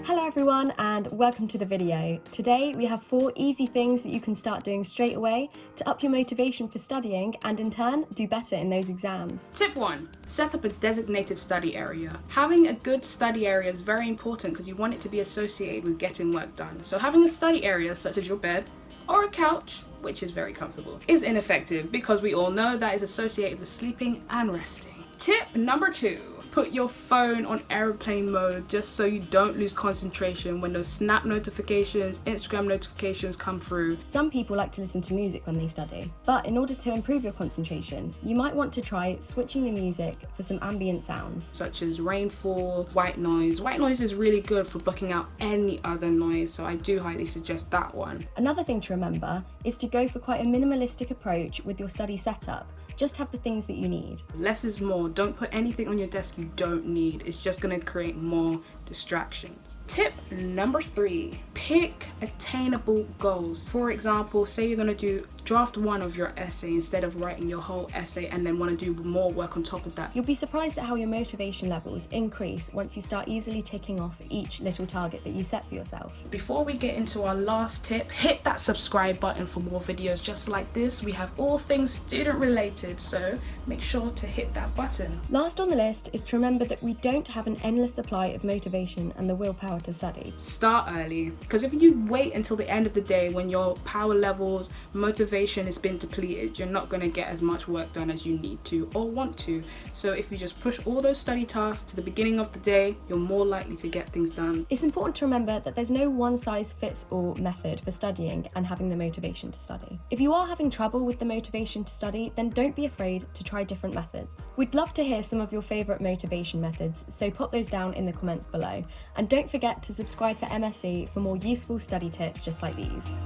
Hello everyone and welcome to the video. Today we have 4 easy things that you can start doing straight away to up your motivation for studying and in turn do better in those exams. Tip 1. Set up a designated study area. Having a good study area is very important because you want it to be associated with getting work done. So having a study area such as your bed or a couch, which is very comfortable, is ineffective because we all know that is associated with sleeping and resting. Tip number 2. Put your phone on airplane mode just so you don't lose concentration when those Snap notifications, Instagram notifications come through. Some people like to listen to music when they study, but in order to improve your concentration, you might want to try switching the music for some ambient sounds. Such as rainfall, white noise. White noise is really good for blocking out any other noise, so I do highly suggest that one. Another thing to remember is to go for quite a minimalistic approach with your study setup. Just have the things that you need. Less is more. Don't put anything on your desk you don't need. It's just going to create more distractions. Tip number 3. Pick attainable goals. For example, say you're going to do draft 1 of your essay instead of writing your whole essay and then want to do more work on top of that. You'll be surprised at how your motivation levels increase once you start easily ticking off each little target that you set for yourself. Before we get into our last tip, hit that subscribe button for more videos just like this. We have all things student related, so make sure to hit that button. Last on the list is to remember that we don't have an endless supply of motivation and the willpower to study. Start early, because if you wait until the end of the day when your power levels, motivation has been depleted, you're not going to get as much work done as you need to or want to. So if you just push all those study tasks to the beginning of the day, you're more likely to get things done. It's important to remember that there's no one-size-fits-all method for studying and having the motivation to study. If you are having trouble with the motivation to study, then don't be afraid to try different methods. We'd love to hear some of your favourite motivation methods, so pop those down in the comments below. And don't forget to subscribe for MSE for more useful study tips just like these.